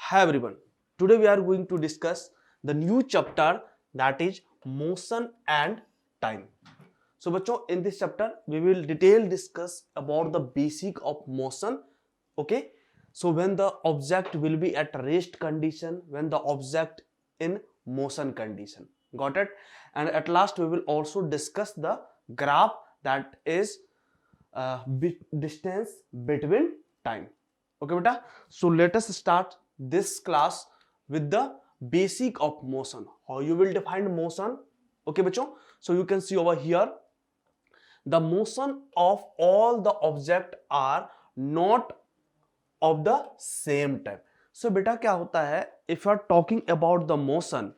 Hi everyone. Today we are going to discuss the new chapter that is motion and time. So बच्चों in this chapter we will detail discuss about the basic of motion. Okay. So when the object will be at rest condition, when the object in motion condition. Got it? And at last we will also discuss the graph that is distance between time. Okay beta. So let us start this class with the basic of motion. How you will define motion? Okay bachcho. So you can see over here the motion of all the object are not of the same type. So बेटा क्या होता है, if you are talking about the motion,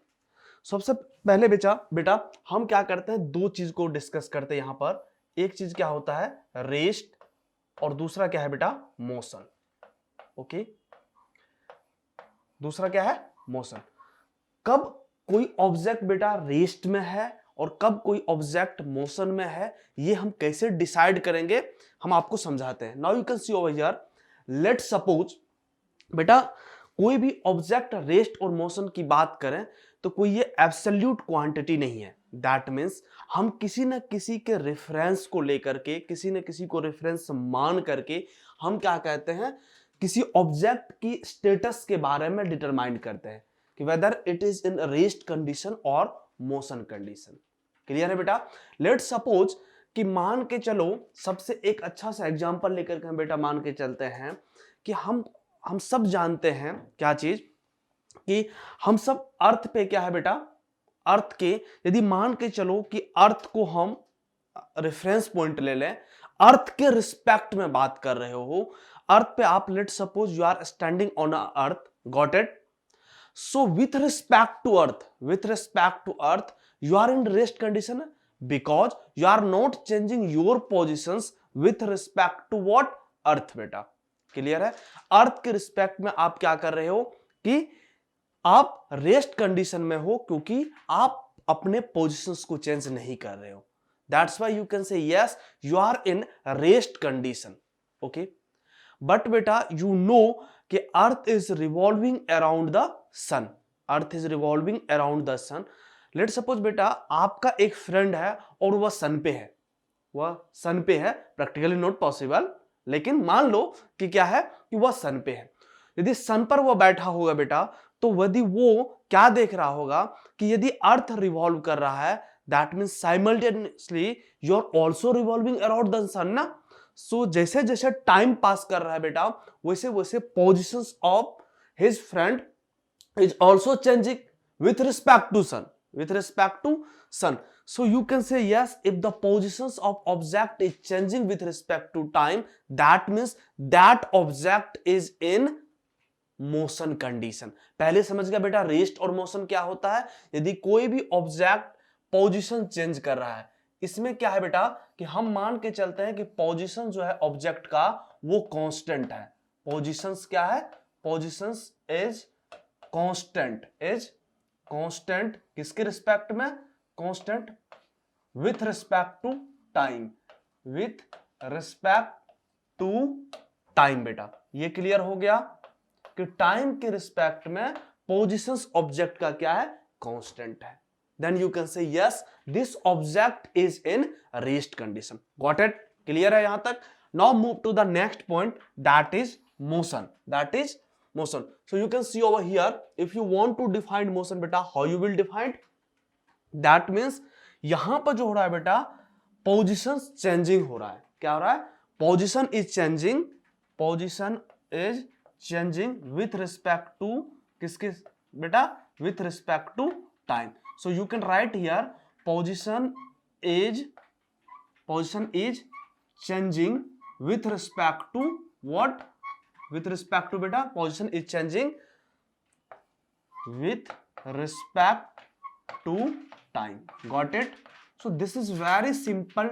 सबसे पहले बेटा हम क्या करते हैं, दो चीज को डिस्कस करते हैं यहां पर. एक चीज क्या होता है रेस्ट और दूसरा क्या है बेटा मोशन. ओके, दूसरा क्या है मोशन. कब कोई ऑब्जेक्ट बेटा रेस्ट में है और कब कोई ऑब्जेक्ट मोशन में है, ये हम कैसे डिसाइड करेंगे हम आपको समझाते हैं. Now you can see over here, late suppose बेटा कोई भी ऑब्जेक्ट रेस्ट और मोशन की बात करें तो कोई ये एब्सोल्यूट क्वांटिटी नहीं है. दैट मीन्स हम किसी न किसी के रेफरेंस को लेकर के, किसी न किसी को रेफरेंस मान करके हम क्या कहते हैं, किसी ऑब्जेक्ट की स्टेटस के बारे में डिटरमाइन करते हैं कि whether it is in rest condition और मोशन कंडीशन. क्लियर है बेटा. लेट सपोज कि मान के चलो, सबसे एक अच्छा सा एग्जांपल लेकर के हम बेटा मान के चलते हैं कि हम सब जानते हैं क्या चीज, कि हम सब अर्थ पे क्या है बेटा, अर्थ के यदि मान के चलो कि अर्थ को हम रेफरेंस पॉइंट ले लें, अर्थ के रिस्पेक्ट में बात कर रहे हो, अर्थ पे आप let suppose you are standing on earth. Got it. So with respect to earth you are in rest condition because you are not changing your positions with respect to what earth बेटा. Clear है. अर्थ के respect में आप क्या कर रहे हो कि आप रेस्ट कंडीशन में हो क्योंकि आप अपने पोजीशंस को चेंज नहीं कर रहे हो. That's why you can say yes you are in rest condition. Okay, but बेटा यू नो कि earth is revolving around the sun. Earth is revolving around the sun. Let suppose बेटा आपका एक फ्रेंड है और वह सन पे है, प्रैक्टिकली नॉट पॉसिबल, लेकिन मान लो कि क्या है कि वह सन पे है. यदि सन पर वह बैठा होगा बेटा तो यदि वो क्या देख रहा होगा कि यदि अर्थ रिवॉल्व कर रहा है, that means simultaneously you are also revolving around the sun ना. सो जैसे जैसे टाइम पास कर रहा है बेटा वैसे वैसे positions of his friend is also changing with respect to sun. So you can say yes, if the positions of object is changing with respect to time, that means that object is in motion condition. पहले समझ गया बेटा rest और motion क्या होता है. यदि कोई भी ऑब्जेक्ट पोजीशन चेंज कर रहा है, इसमें क्या है बेटा कि हम मान के चलते हैं कि पोजीशन जो है ऑब्जेक्ट का वो कांस्टेंट है. पोजीशंस क्या है, पोजीशंस इज कांस्टेंट किसके रिस्पेक्ट में, constant with respect to time, बेटा. ये क्लियर हो गया कि टाइम के रिस्पेक्ट में पोजीशंस ऑब्जेक्ट का क्या है, कांस्टेंट है. Then you can say yes this object is in rest condition. Got it. Clear है यहां तक. Now move to the next point that is motion. Motion. So you can see over here, if you want to define motion बेटा, how you will define? That means यहां पर जो हो रहा है बेटा positions changing हो रहा है. क्या हो रहा है, position is changing with respect to किसके बेटा, with respect to time. So you can write here position is changing with respect to what, with respect to beta position is changing with respect to time. Got it. So this is very simple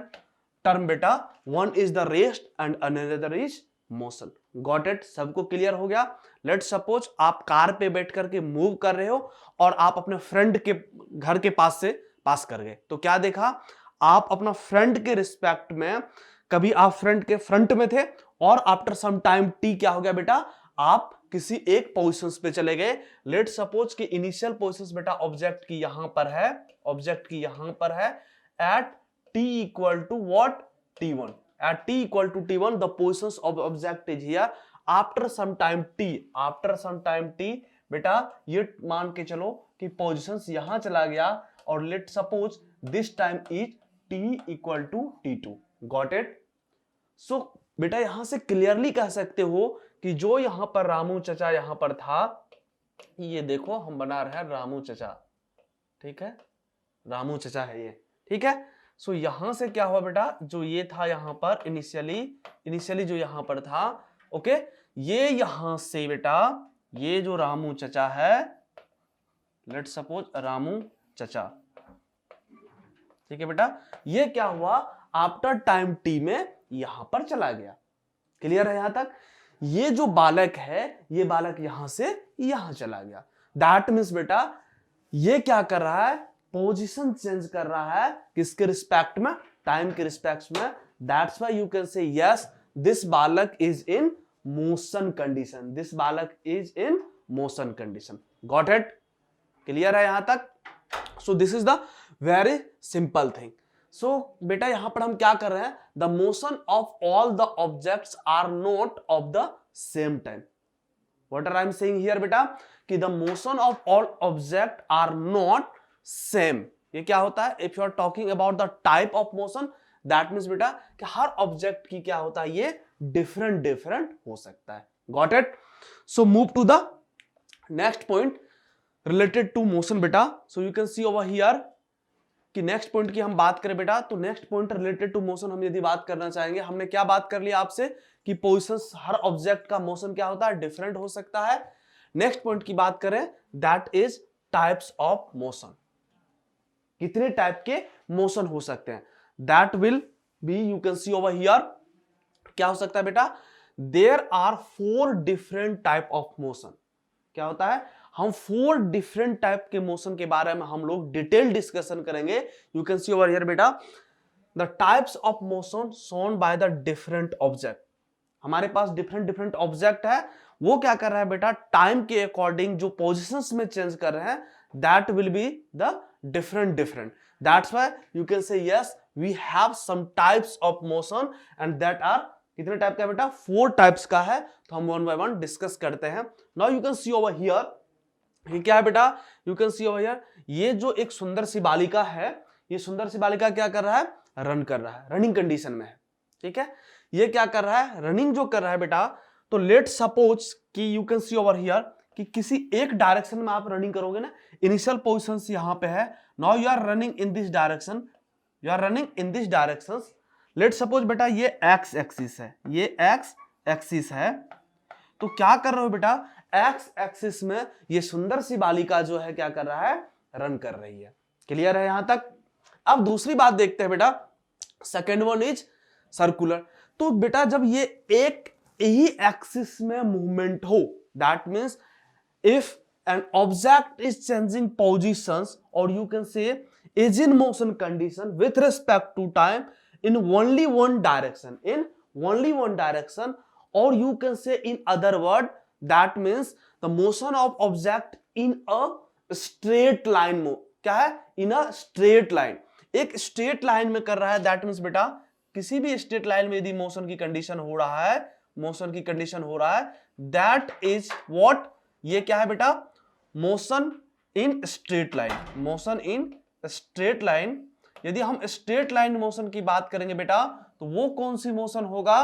term beta. One is the rest and another is motion. Got it. सबको clear हो गया. Let suppose आप car पे बैठ करके move कर रहे हो और आप अपने फ्रेंड के घर के पास से पास कर गए, तो क्या देखा, आप अपना फ्रेंड के रिस्पेक्ट में, कभी आप फ्रेंड के फ्रंट में थे और आफ्टर सम टाइम टी क्या हो गया बेटा, आप किसी एक पोजीशंस पे चले गए। लेट सपोज कि इनिशियल पोजीशंस बेटा ऑब्जेक्ट की यहां पर है, ऑब्जेक्ट की यहां पर है at t equal to what t1, at t equal to t1 the positions of object is here after some time t, after some time t बेटा ये मान के चलो कि पोजीशंस यहां चला गया और let suppose this time is t equal to t2, got it. So बेटा यहां से क्लियरली कह सकते हो कि जो यहां पर रामू चचा यहां पर था, ये देखो हम बना रहे हैं रामू चचा, ठीक है, रामू चचा है ये, ठीक है। सो यहां से क्या हुआ बेटा, जो ये था यहां पर इनिशियली जो यहां पर था, ओके, ये यहां से बेटा ये जो रामू चचा है, लेट सपोज रामू चचा, ठीक है बेटा, ये क्या हुआ आफ्टर टाइम टी में यहां पर चला गया। क्लियर है यहां तक? ये जो बालक है, ये बालक यहां से यहां चला गया। दैट मीन्स बेटा ये क्या कर रहा है, पोजीशन चेंज कर रहा है, किसके रिस्पेक्ट में, टाइम के रिस्पेक्ट में। That's why you can say yes this बालक is in motion condition, this बालक is in motion condition, got it? Clear है यहां तक? So this is the very simple thing. So बेटा यहां पर हम क्या कर रहे हैं, the motion of all the objects are not of the same time. What are I am saying here बेटा, कि the motion of all object are not same. ये क्या होता है, if you are talking about the type of motion, that means बेटा कि हर object की क्या होता है, ये डिफरेंट डिफरेंट हो सकता है, got it? So move to the next point related to motion बेटा। So you can see over here कि नेक्स्ट पॉइंट की हम बात करें बेटा, तो next point related to motion हम यदि बात करना चाहेंगे, हमने क्या बात कर लिया आपसे कि पोजीशंस, हर ऑब्जेक्ट का मोशन क्या होता है, डिफरेंट हो सकता है। नेक्स्ट पॉइंट की बात करें, that is types of motion. कितने टाइप के मोशन हो सकते हैं, that will be, you can see over here, क्या हो सकता है बेटा, there are 4 different type of motion. क्या होता है, हम 4 डिफरेंट टाइप के मोशन के बारे में हम लोग डिटेल डिस्कशन करेंगे। You can see over here बेटा the types of motion shown by the different object. हमारे पास डिफरेंट डिफरेंट ऑब्जेक्ट है, वो क्या कर रहा है बेटा, टाइम के अकॉर्डिंग जो पोजीशंस में चेंज कर रहे हैं, that will be the different. That's why you can say yes we have some types of motion and that are कितने टाइप का बेटा, 4 टाइप्स का है। तो हम वन बाय वन डिस्कस करते हैं। Now you can see over here, ये क्या है बेटा, you can see over here, ये जो एक सुंदर सी बालिका है, ये सुंदर सी बालिका क्या कर रहा है, रन कर रहा है, रनिंग कंडीशन में है, ठीक है। ये क्या कर रहा है, रनिंग जो कर रहा है बेटा, तो लेट सपोज कि you can see over here कि किसी एक डायरेक्शन में आप रनिंग करोगे ना, इनिशियल पोजीशंस यहां पे है, now you are running in this direction, you are running in this direction. Let suppose बेटा ये एक्स एक्सिस है, ये एक्स एक्सिस है, तो क्या कर रहे हो बेटा, एक्स एक्सिस में ये सुंदर सी बालिका जो है क्या कर रहा है, रन कर रही है। क्लियर है यहां तक? अब दूसरी बात देखते हैं बेटा, सेकेंड वन इज सर्कुलर। तो बेटा जब ये एक ही एक्सिस में मूवमेंट हो, that means if an object is changing positions or you can say is in motion condition with respect to time in only one direction, in only one direction, or you can say in other word that means the motion of object in a straight line, क्या है, in a straight line, एक straight line में कर रहा है, that means बेटा किसी भी straight line में यदि motion की condition हो रहा है, motion की condition हो रहा है, that is what, ये क्या है बेटा, motion in straight line, motion in straight line. यदि हम स्ट्रेट लाइन मोशन की बात करेंगे बेटा, तो वो कौन सी मोशन होगा,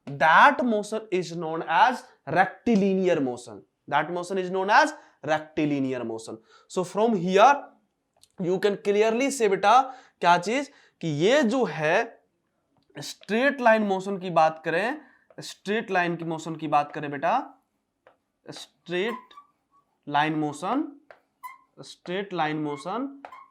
that motion is known as rectilinear motion, that motion is known as rectilinear motion. So from here you can clearly say बेटा क्या चीज, कि ये जो है स्ट्रेट लाइन मोशन की बात करें, स्ट्रेट लाइन की मोशन की बात करें बेटा, straight line motion, straight line motion,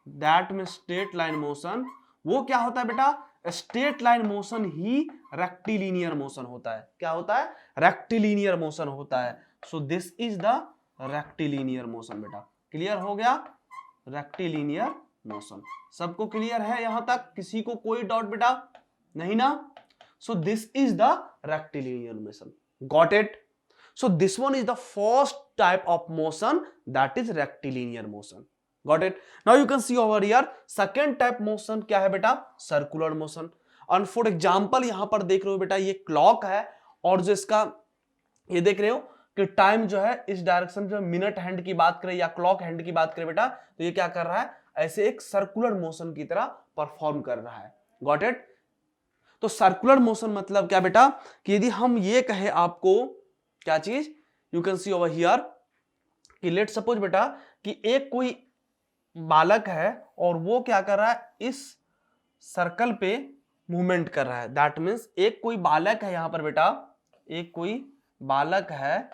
that में स्ट्रेट लाइन मोशन, वो क्या होता है बेटा, स्ट्रेट लाइन मोशन ही रेक्टिलिनियर मोशन होता है। क्या होता है, रेक्टिलिनियर मोशन होता है। So this is the rectilinear motion बेटा। क्लियर हो गया, रेक्टिलिनियर मोशन सबको क्लियर है यहां तक, किसी को कोई डाउट बेटा नहीं ना? सो this is the rectilinear motion, got it? So this one is the first type of motion, that is rectilinear motion. Got it? Now you can see over here second type motion क्या है बेटा? Circular motion. And for example यहाँ पर देख रहे हो बेटा ये क्लॉक है और जो इसका ये देख रहे हो कि टाइम जो है इस डायरेक्शन में मिनट हैंड की बात करें या क्लॉक हैंड की बात करें बेटा, तो ये क्या कर रहा है? ऐसे एक सर्कुलर मोशन की तरह परफॉर्म कर रहा है. Got it? तो सर्कुलर मोशन मतलब क्या बेटा कि यदि हम ये कहे आपको क्या चीज, you can see over here कि लेट सपोज बेटा कि एक कोई बालक है और वो क्या कर रहा है? इस सर्कल पे मूवमेंट कर रहा है. दैट मीन्स एक कोई बालक है यहां पर बेटा, एक कोई बालक है,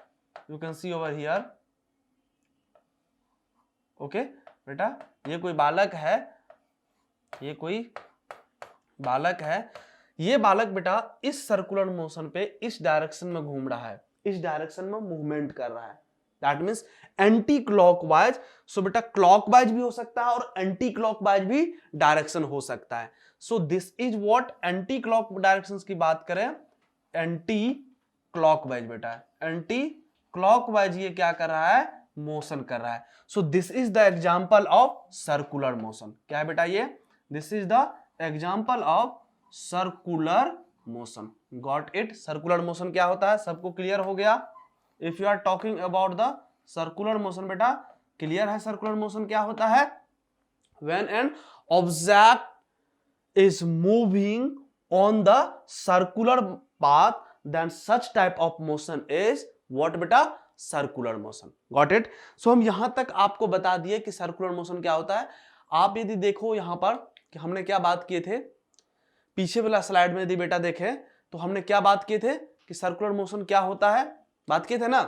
you can see over here. Okay बेटा, ये कोई बालक है, ये कोई बालक है. ये बालक बेटा इस सर्कुलर मोशन पे इस डायरेक्शन में घूम रहा है, इस डायरेक्शन में मूवमेंट कर रहा है. That means anti clockwise. So बेटा क्लॉकवाइज भी हो सकता है और एंटी क्लॉकवाइज भी डायरेक्शन हो सकता है. So this is what anti clock direction की बात करें, एंटी क्लॉकवाइज बेटा, एंटी क्लॉकवाइज ये क्या कर रहा है? मोशन कर रहा है. So this is the example of circular motion. क्या है बेटा ये? This is the example of circular motion. Got it? Circular motion क्या होता है? सबको क्लियर हो गया? If you are talking about the circular motion बेटा, क्लियर है सर्कुलर मोशन क्या होता है? When an object is moving on the circular path, then such type of motion is what बेटा? Circular motion. Got it? So हम यहां तक आपको बता दिए कि सर्कुलर मोशन क्या होता है. आप यदि देखो यहां पर कि हमने क्या बात किए थे, पीछे वाला स्लाइड में यदि बेटा देखें तो हमने क्या बात किए थे कि सर्कुलर मोशन क्या होता है, बात किए थे ना.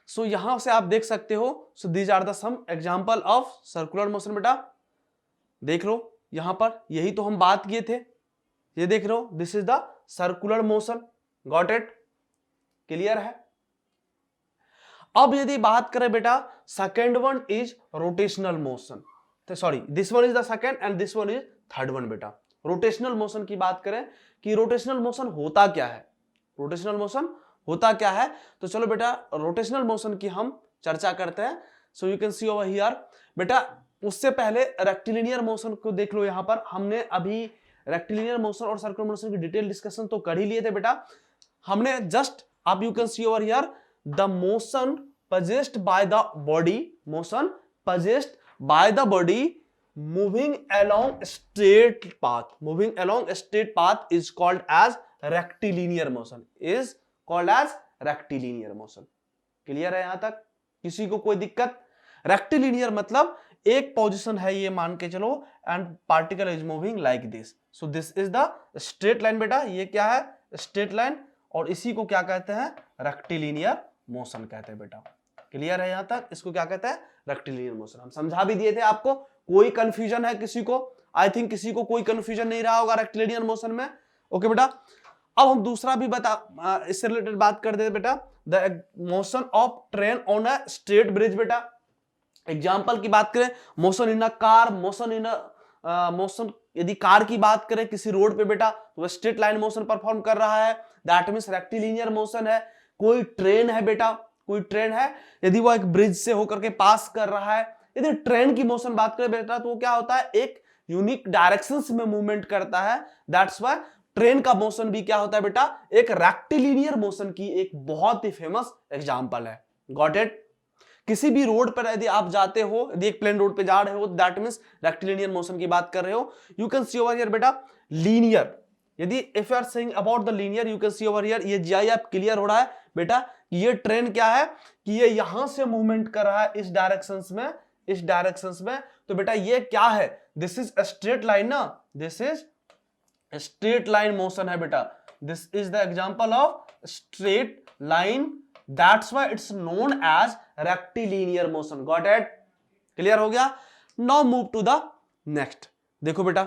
सो यहां से आप देख सकते हो. So these are the some example of circular motion बेटा. देख लो यहां पर यही तो हम बात किए थे. ये देख रहे हो, this is the circular motion. Got it? Clear है? अब यदि बात करें बेटा second one is rotational motion. Sorry, this one is the second and this one is third one बेटा. रोटेशनल मोशन की बात करें कि रोटेशनल मोशन होता क्या है, रोटेशनल मोशन होता क्या है, तो चलो बेटा रोटेशनल मोशन की हम चर्चा करते हैं. सो you can see over here बेटा. उससे पहले रेक्टिलिनियर मोशन को देख लो. यहां पर हमने अभी रेक्टिलिनियर मोशन और सर्कुलर मोशन की डिटेल डिस्कशन तो कर ही लिए थे बेटा. हमने जस्ट, आप you can see over here the motion possessed by the body, motion possessed by the body moving along straight path, moving along a straight path is called as rectilinear motion, is called as rectilinear motion. Clear है यहां तक? किसी को कोई दिक्कत? Rectilinear मतलब एक position है ये मान के चलो and particle is moving like this. So this is the straight line बेटा. ये क्या है? Straight line. और इसी को क्या कहते हैं? रेक्टिलिनियर मोशन कहते हैं बेटा. क्लियर है यहां तक? इसको क्या कहते हैं? Rectilinear motion. हम समझा भी दिए थे आपको. कोई कंफ्यूजन है किसी को? आई थिंक किसी को कोई कंफ्यूजन नहीं रहा होगा रेक्टिलिनियर मोशन में. ओके बेटा. अब हम दूसरा भी बता, इससे रिलेटेड बात कर देते बेटा. The motion of train on a straight bridge बेटा. एग्जाम्पल की बात करें, motion in a car, motion in motion यदि कार की बात करें किसी रोड पे बेटा तो वह स्ट्रेट लाइन मोशन परफॉर्म कर रहा है. दैट मींस रेक्टिलिनियर मोशन है. कोई ट्रेन है बेटा, कोई ट्रेन है, यदि वो एक ब्रिज से होकर के पास कर रहा है, यदि ट्रेन की मोशन बात करें बेटा तो वो क्या होता है? एक यूनिक डायरेक्शंस में मूवमेंट करता है. दैट्स व्हाई ट्रेन का मोशन भी क्या होता है बेटा? एक रेक्टिलिनियर मोशन की एक बहुत ही फेमस एग्जांपल है. Got it? किसी भी रोड पर यदि आप जाते हो, यदि एक प्लेन रोड पे जा रहे हो, दैट मींस रेक्टिलिनियर मोशन की बात कर रहे हो. You can see over here बेटा लीनियर. यदि if you are saying about the linear, you can see over here, ये जीआई आप क्लियर हो रहा है बेटा. ये ट्रेन क्या है कि ये यहां से मूवमेंट कर रहा है इस डायरेक्शंस में, इस डायरेक्शंस में. तो बेटा ये क्या है? This is a straight line ना. This is straight line motion है बेटा. This is the example of straight line. That's why it's known as rectilinear motion. Got it? Clear हो गया? Now move to the next. देखो बेटा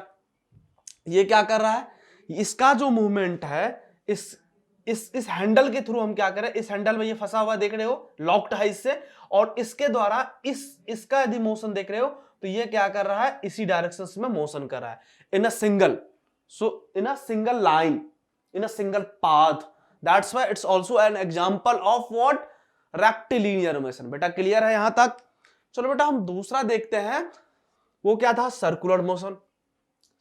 ये क्या कर रहा है? इसका जो मूवमेंट है इस हैंडल के थ्रू हम क्या करें, इस हैंडल में ये फंसा हुआ देख रहे हो, लॉक्ड है इससे, और इसके द्वारा इसका यदि मोशन देख रहे हो तो ये क्या कर रहा है? इसी डायरेक्शन में मोशन कर रहा है in a single, so in a single line, in a single path. That's why it's also an example of what, rectilinear motion. बेटा क्लियर है यहां तक? चलो बेटा हम दूसरा देखते हैं, वो क्या था, सर्कुलर मोशन।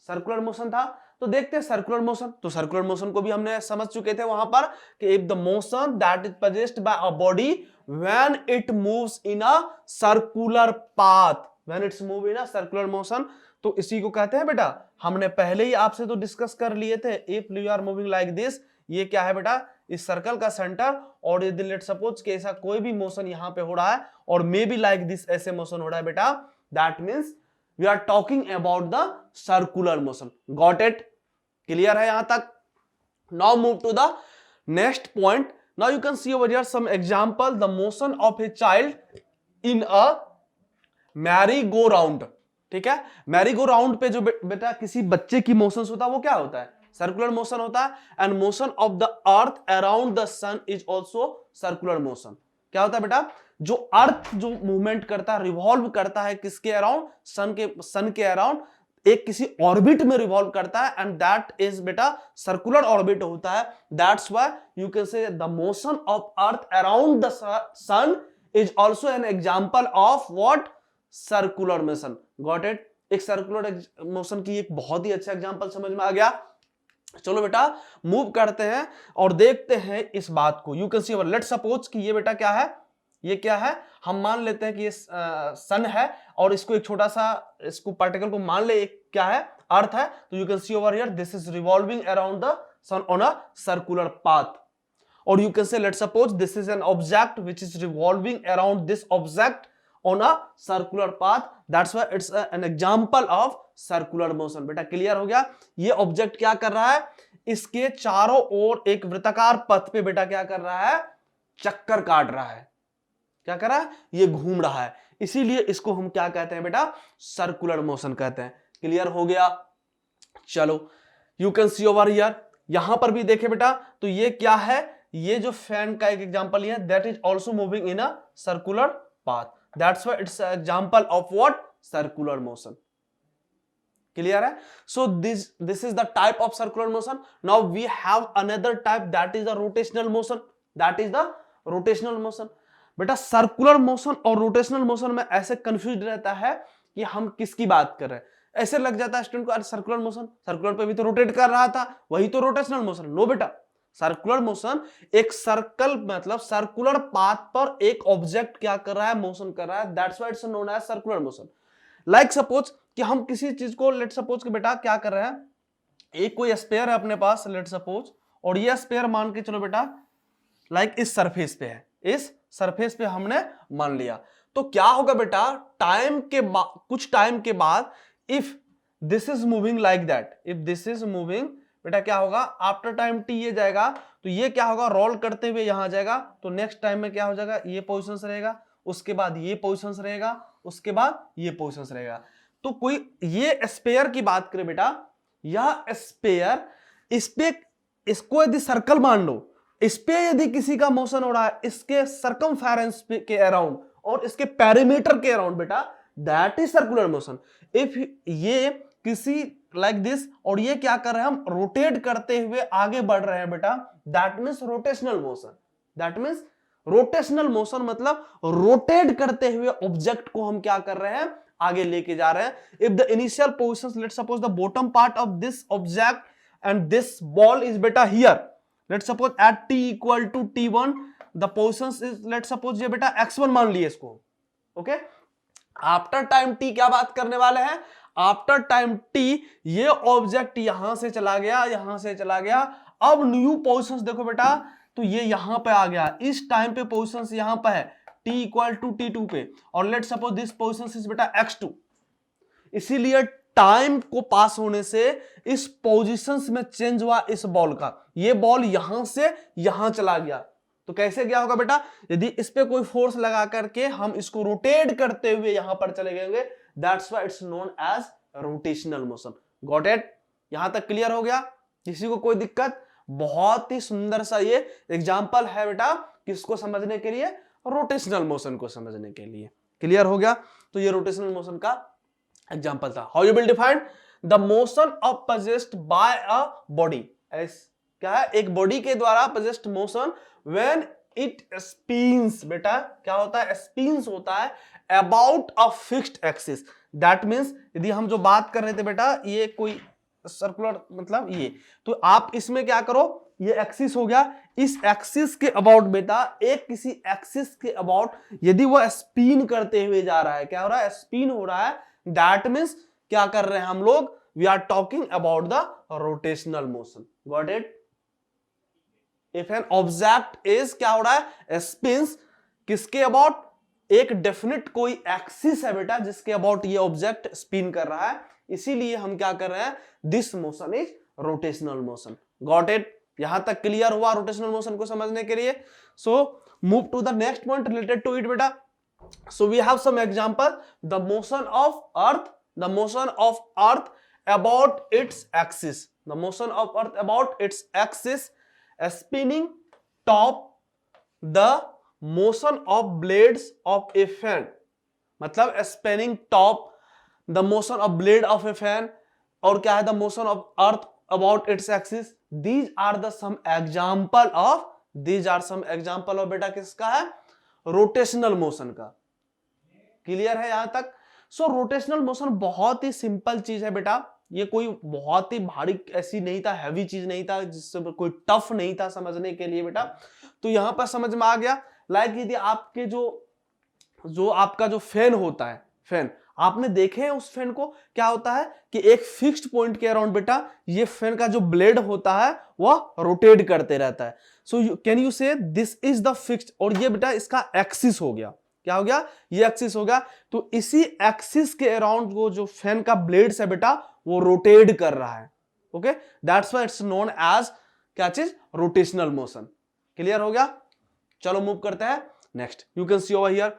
सर्कुलर मोशन था, तो देखते हैं सर्कुलर मोशन। तो सर्कुलर मोशन को भी हमने समझ चुके थे वहां पर कि if the motion that is possessed by a body when it moves in a circular path, when it's move in a circular motion, तो इसी को कहते हैं बेटा, हमने पहले ही आपसे तो डिस्कस कर लिए थे, if you are moving like this, ये क्या है बेटा, इस सर्कल का सेंटर, और यदि लेट सपोज कि ऐसा कोई भी मोशन यहां पे हो रहा है और मे बी लाइक दिस, ऐसे मोशन हो रहा है बेटा, that means we are talking about the circular motion. Got it? Clear है यहां तक? Now move to the next point. Now you can see over here some example, the motion of a child in a merry go round. ठीक है, Mary go round पे जो बेटा किसी बच्चे की मोशंस होता है वो क्या होता है, सर्कुलर मोशन होता है। And motion of the earth around the sun is also circular motion. क्या होता है बेटा, जो अर्थ जो मूवमेंट करता है, रिवॉल्व करता है किसके अराउंड, सन के अराउंड, एक किसी ऑर्बिट में रिवॉल्व करता है, एंड दैट इज बेटा सर्कुलर ऑर्बिट होता है। That's why you can say the motion of earth around the sun is also an example of what, circular motion. Got it? एक सर्कुलर मोशन की एक बहुत ही अच्छा एग्जांपल समझ में आ गया। चलो बेटा मूव करते हैं और देखते हैं इस बात को। You can C, let's suppose कि ये बेटा क्या है, ये क्या है, हम मान लेते हैं कि ये सन है, और इसको एक छोटा सा, इसको पार्टिकल को मान ले एक क्या है, अर्थ है। तो you can see over here this is revolving around the sun on a circular path. और you can say let's suppose this is an object which is revolving around this object on a circular path, that's why it's an example of circular motion। बेटा clear हो गया? ये object क्या कर रहा है, इसके चारों ओर एक वृत्ताकार पथ पे बेटा क्या कर रहा है, चक्कर काट रहा है। क्या कर रहा है, ये घूम रहा है, इसीलिए इसको हम क्या कहते हैं बेटा, सर्कुलर मोशन कहते हैं। क्लियर हो गया? चलो you can see over here, यहां पर भी देखे बेटा, तो ये क्या है, ये जो फैन का एक एग्जांपल है, that is also moving in a circular path. That's why it's an example of what, circular motion। Clear है? So this is the type of circular motion। Now we have another type, that is the rotational motion। That is the rotational motion। बेटा circular motion और rotational motion में ऐसे confuse रहता है कि हम किसकी बात कर रहे हैं। ऐसे लग जाता है स्टूडेंट को, अरे सर्कुलर मोशन, सर्कुलर पे भी तो रोटेट कर रहा था, वही तो रोटेशनल मोशन। नो बेटा, सर्कुलर मोशन एक सर्कल, मतलब सर्कुलर पाथ पर एक ऑब्जेक्ट क्या कर रहा है, मोशन कर रहा है, that's why it's known as circular motion. Like suppose कि हम किसी चीज को, लेट सपोज कि बेटा क्या कर रहे हैं, एक कोई स्फीयर है अपने पास, लेट सपोज, और ये स्फीयर मान के चलो बेटा लाइक इस सरफेस पे है, इस सरफेस पे हमने मान लिया। तो क्या होगा बेटा, टाइम के बाद, कुछ टाइम के बाद, if this is moving like that, if this is moving, बेटा क्या होगा, आफ्टर टाइम टी ये जाएगा, तो ये क्या होगा, रोल करते हुए यहां जाएगा, तो नेक्स्ट टाइम में क्या हो जाएगा, ये पोजीशंस रहेगा, उसके बाद ये पोजीशंस रहेगा, उसके बाद ये पोजीशंस रहेगा। तो कोई ये स्फीयर की बात करें बेटा, यह स्फीयर, इस पे, इसको यदि सर्कल मान लो, इस पे यदि किसी का मोशन हो रहा है, इसके सरकमफेरेंस के अराउंड और इसके पेरीमीटर के अराउंड, बेटा that is circular motion. If ये किसी लाइक दिस, और ये क्या कर रहे हैं, हम रोटेट करते हुए आगे बढ़ रहे हैं बेटा, that means rotational motion. That means rotational motion मतलब रोटेट करते हुए ऑब्जेक्ट को हम क्या कर रहे हैं, आगे लेके जा रहे हैं। If the initial positions, let's suppose the bottom part of this object and this ball is बेटा here, let's suppose at t equal to t1 the positions is, let's suppose ये बेटा x1 मान लिए इसको। ओके, आफ्टर टाइम t क्या बात करने वाले हैं, आफ्टर टाइम t ये ऑब्जेक्ट यहां से चला गया, यहां से चला गया, अब न्यू पोजीशंस देखो बेटा, तो ये यहां पे आ गया, इस टाइम पे पोजीशंस यहां पे है t इक्वल टू t2 पे, और let suppose this positions is बेटा x2। इसीलिए टाइम को पास होने से इस पोजीशंस में चेंज हुआ इस बॉल का, ये बॉल यहां से यहां चला गया। तो कैसे गया होगा बेटा, यदि इस पे कोई फोर्स लगा करके हम इसको रोटेट करते हुए यहां पर चले गए, that's why it's known as rotational motion. Got it? यहां तक क्लियर हो गया? किसी को कोई दिक्कत? बहुत ही सुंदर सा ये एग्जांपल है बेटा, किसको समझने के लिए, रोटेशनल मोशन को समझने के लिए। क्लियर हो गया? तो ये रोटेशनल मोशन का एग्जांपल था। How you will define the motion of possessed by a body as क्या है, एक बॉडी के द्वारा possessed motion when it spins, बेटा क्या होता है, स्पिन्स होता है about a fixed axis. That means यदि हम जो बात कर रहे थे बेटा, ये कोई सर्कुलर मतलब ये, तो आप इसमें क्या करो, ये एक्सिस हो गया, इस एक्सिस के अबाउट बेटा, एक किसी एक्सिस के अबाउट यदि वो स्पिन करते हुए जा रहा है, क्या हो रहा है, स्पिन हो रहा है, दैट मींस क्या कर रहे हैं हम लोग, we are talking about the rotational motion. Got it? If an object is, क्या हो रहा है, स्पिन्स, किसके अबाउट, एक डेफिनेट कोई एक्सिस है बेटा जिसके अबाउट ये ऑब्जेक्ट स्पिन कर रहा है, इसीलिए हम क्या कर रहे हैं, this motion is rotational motion. Got it? यहां तक क्लियर हुआ रोटेशनल मोशन को समझने के लिए? So move to the next point related to it बेटा। So we have some example, the motion of earth, the motion of earth about its axis, the motion of earth about its axis, spinning top the motion of blades of a fan, मतलब spinning top the motion of blade of a fan, और क्या है, the motion of earth about its axis, these are the some example of, these are some example of बेटा किसका है, rotational motion का। Clear है यहां तक? सो रोटेशनल मोशन बहुत ही सिंपल चीज है बेटा, ये कोई बहुत ही भारी ऐसी नहीं था, हैवी चीज नहीं था, जिससे कोई टफ नहीं था समझने के लिए बेटा। तो यहां पर समझ में आ गया। लाइक यदि आपके जो आपका जो फैन होता है, फैन आपने देखे हैं, उस फैन को क्या होता है कि एक फिक्स्ड पॉइंट के अराउंड बेटा ये फैन का जो ब्लेड होता है वह रोटेट करते रहता है। सो कैन यू से दिस इज द फिक्स्ड, और ये बेटा इसका एक्सिस हो गया, क्या हो गया, ये एक्सिस होगा। तो इसी एक्सिस के अराउंड वो जो फैन का ब्लेड्स है बेटा वो रोटेट कर रहा है। Okay, that's why it's known as क्या चीज, रोटेशनल मोशन। क्लियर हो गया? चलो मूव करते हैं next. You can see over here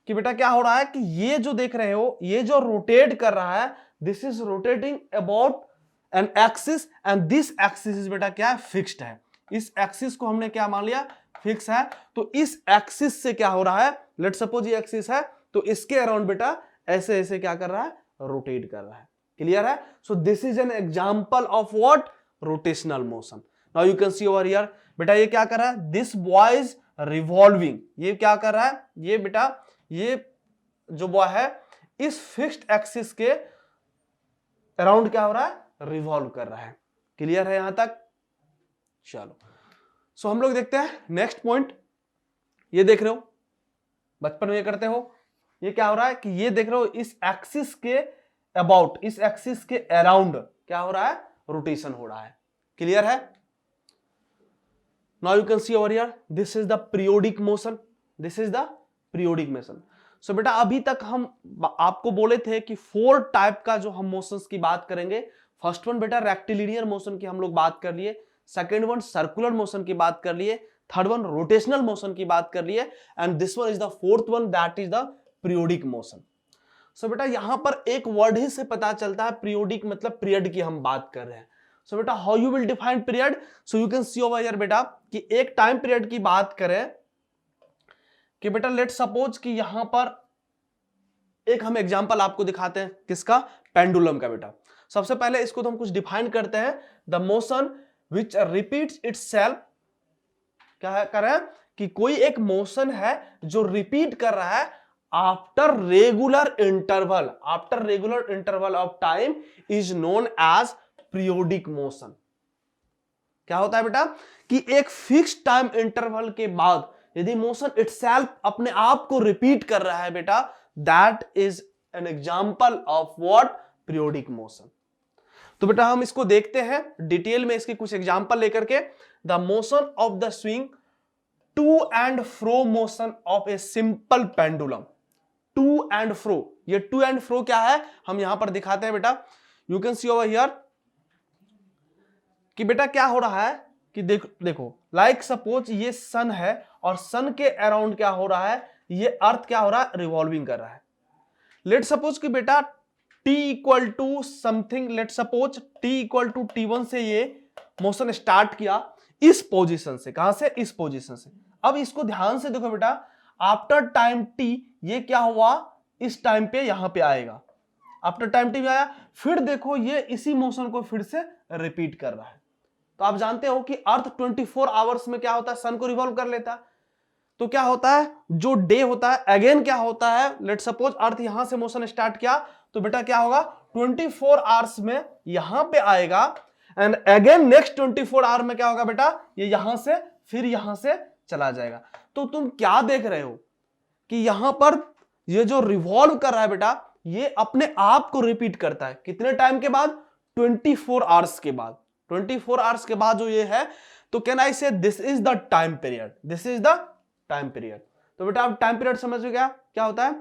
कि बेटा क्या हो रहा है कि ये जो देख रहे हो, ये जो रोटेट कर रहा है, this is rotating about an axis, and this axis is बेटा क्या है, फिक्स्ड है। इस एक्सिस को हमने क्या मान लिया, फिक्स है। तो इस एक्सिस से क्या हो रहा है, लेट सपोज ये एक्सिस है, तो इसके अराउंड बेटा ऐसे ऐसे क्या कर रहा है, रोटेट कर रहा है। क्लियर है? So this is N example of what, rotational motion. Now you can see over here बेटा ये क्या कर रहा है, दिस बॉय इज रिवॉल्विंग, ये क्या कर रहा है, ये बेटा ये जो बॉय है इस फिक्स्ड एक्सिस के अराउंड क्या हो रहा है, रिवॉल्व कर रहा है। क्लियर है यहां तक? चलो सो हम लोग देखते हैं नेक्स्ट पॉइंट। ये देख रहे हो, बचपन में ये करते हो, ये क्या हो रहा है कि ये देख रहे हो इस एक्सिस के अबाउट, इस एक्सिस के अराउंड क्या हो रहा है, रोटेशन हो रहा है। क्लियर है? Now you can see over here this is the periodic motion, this is the periodic motion. So बेटा अभी तक हम आपको बोले थे कि 4 टाइप का जो हम मोशंस की बात करेंगे। फर्स्ट वन बेटा रेक्टिलिनियर मोशन की हम लोग बात कर लिए, सेकेंड वन सर्कुलर मोशन की बात कर लिए, थर्ड वन रोटेशनल मोशन की बात कर लिए, and this one is the fourth one, that is the periodic motion. So बेटा यहां पर एक वर्ड ही से पता चलता है पीरियोडिक मतलब पीरियड की हम बात कर रहे हैं। सो बेटा how you will define period, so you can see over here बेटा कि एक टाइम पीरियड की बात करें कि बेटा लेट सपोज कि यहां पर एक हम एग्जांपल आपको दिखाते हैं, किसका, पेंडुलम का बेटा। सबसे पहले इसको तो हम कुछ डिफाइन करते हैं, the motion which repeats itself, क्या कर रहे हैं कि कोई एक मोशन है जो रिपीट कर रहा है after regular interval of time is known as periodic motion. क्या होता है बेटा कि एक फिक्स टाइम इंटरवल के बाद यदि मोशन इटसेल्फ अपने आप को रिपीट कर रहा है बेटा, that is an example of what, periodic motion. तो बेटा हम इसको देखते हैं डिटेल में, इसके कुछ एग्जांपल लेकर के। The motion of the swing to and fro motion of a simple pendulum. To and fro, ये टू एंड फ्रो क्या है हम यहां पर दिखाते हैं बेटा। You can see over here कि बेटा क्या हो रहा है कि देखो लाइक सपोज ये सन है और सन के अराउंड क्या हो रहा है, ये अर्थ क्या हो रहा है, रिवॉल्विंग कर रहा है। लेट सपोज कि बेटा t equal to something, let suppose t equal to t1 से ये मोशन स्टार्ट किया इस पोजीशन से, कहां से, इस पोजीशन से। अब इसको ध्यान से देखो बेटा, आफ्टर टाइम t ये क्या हुआ, इस टाइम पे यहां पे आएगा, आफ्टर टाइम t में आया, फिर देखो ये इसी मोशन को फिर से रिपीट कर रहा है। तो आप जानते हो कि अर्थ 24 आवर्स में क्या होता है, सन को रिवॉल्व कर लेता है। तो क्या होता है, जो डे होता है अगेन क्या होता है, लेट सपोज अर्थ यहां से मोशन स्टार्ट किया तो बेटा क्या होगा 24 आवर्स में यहां पे आएगा एंड अगेन नेक्स्ट 24 आवर में क्या होगा बेटा, ये यहां से फिर यहां से चला जाएगा। तो तुम क्या देख रहे हो कि यहां पर ये जो रिवॉल्व कर रहा है बेटा, ये अपने आप को रिपीट करता है कितने टाइम के बाद, 24 आवर्स के बाद। 24 आवर्स के बाद जो ये है, तो कैन आई से this is the time period, this is the time period. तो बेटा आप टाइम पीरियड समझ गया क्या होता है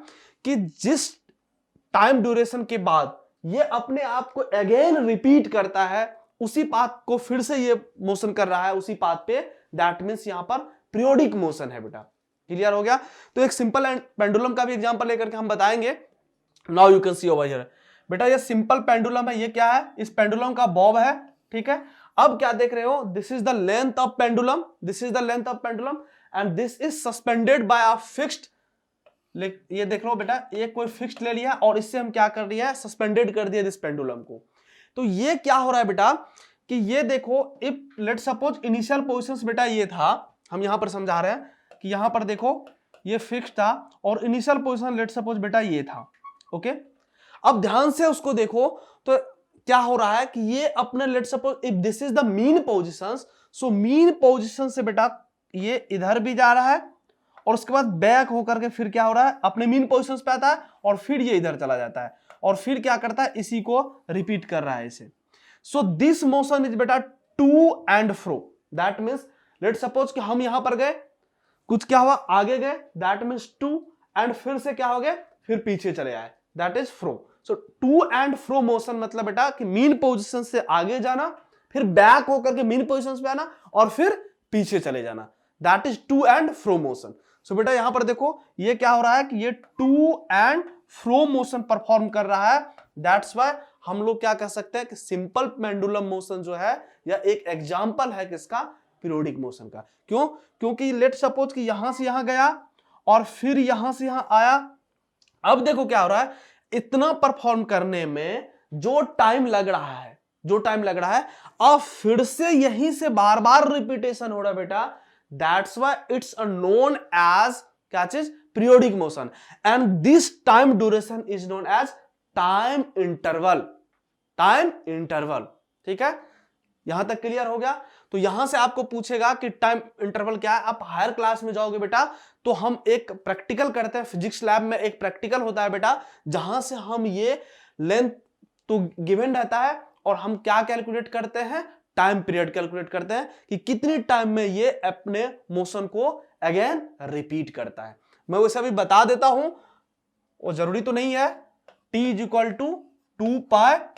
कि जिस टाइम ड्यूरेशन के बाद ये अपने आप को अगेन रिपीट करता है, उसी पाथ को फिर से ये मोशन कर रहा है उसी पाथ पे, दैट मींस यहां पर पीरियोडिक मोशन है बेटा। क्लियर हो गया। तो एक सिंपल पेंडुलम का भी एग्जांपल लेकर के हम बताएंगे। Now you can see over here बेटा, ये सिंपल पेंडुलम है। ये क्या है, इस पेंडुलम का बॉब है, ठीक है। अब क्या देख रहे हो, this is the length of pendulum, this is the length of pendulum and this is suspended bye a fixed, ये देख रहे हो बेटा, ये कोई फिक्स्ड ले लिया और इससे हम क्या कर दिया है, सस्पेंडेड कर दिया दिस पेंडुलम को। तो ये क्या हो रहा है बेटा कि ये देखो, if let suppose initial positions बेटा ये था, हम यहां पर समझा रहे हैं कि यहां पर देखो ये फिक्स था और इनिशियल पोजीशन लेट सपोज बेटा ये था, ओके। अब ध्यान से उसको देखो तो क्या हो रहा है कि ये अपने let suppose if this is the mean positions, so mean position से बेटा ये इधर भी जा रहा है और उसके बाद बैक होकर के फिर क्या हो रहा है, अपने मीन पोजीशंस पे आता है और फिर ये इधर चला जाता है और फिर क्या करता है, इसी को रिपीट कर रहा है इसे। सो दिस मोशन इज बेटा to and fro, that means let suppose कि हम यहां पर गए, कुछ क्या हुआ आगे गए, दैट मींस टू एंड फिर से क्या हो गए, फिर पीछे चले आए, that is fro. So to and fro motion मतलब बेटा कि मीन पोजीशन से आगे जाना, फिर बैक होकर के मीन पोजीशन पे आना और फिर पीछे चले जाना, that is to and fro motion. So बेटा यहां पर देखो ये क्या हो रहा है कि ये to and fro motion perform कर रहा है, दैट्स व्हाई हम लोग क्या कह सकते हैं कि सिंपल पेंडुलम मोशन जो है या एक एग्जांपल है किसका, पीरियोडिक मोशन का। क्यों, क्योंकि लेट सपोज कि यहां से यहां गया और फिर यहां से यहां आया। अब देखो क्या हो रहा है, इतना परफॉर्म करने में जो टाइम लग रहा है, जो टाइम लग रहा है, अब फिर से यहीं से बार बार रिपीटेशन हो रहा है बेटा, that's why it's known as क्या चीज, periodic motion and this time duration is known as time interval, time interval. ठीक है, यहां तक क्लियर हो गया। तो यहां से आपको पूछेगा कि टाइम इंटरवल क्या है, आप हायर क्लास में जाओगे बेटा तो हम एक प्रैक्टिकल करते हैं, फिजिक्स लैब में एक प्रैक्टिकल होता है बेटा, जहां से हम ये लेंथ तो गिवन रहता है और हम क्या कैलकुलेट करते हैं, टाइम पीरियड कैलकुलेट करते हैं कि कितनी टाइम में ये अपने मोशन को अगेन रिपीट करता है। मैं वैसे अभी बता देता हूं, वो जरूरी तो नहीं है। T is equal to 2π√L/g,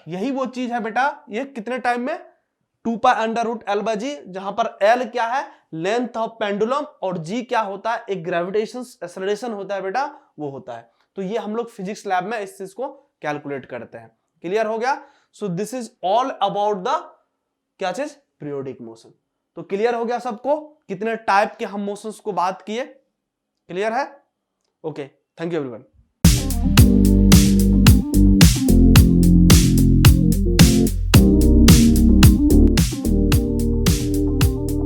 यही वो चीज है बेटा, ये कितने टाइम में, 2π√L/g, जहां पर L क्या है, लेंथ ऑफ पेंडुलम और G क्या होता है, एक ग्रेविटेशन एक्सेलरेशन होता है बेटा, वो होता है। तो ये हम लोग फिजिक्स लैब में इस चीज को कैलकुलेट करते हैं। क्लियर हो गया। सो this is all about the क्या चीज, पीरियोडिक मोशन। तो क्लियर हो गया सबको, कितने टाइप के हम मोशंस को बात किए, क्लियर है। Okay, thank you everyone.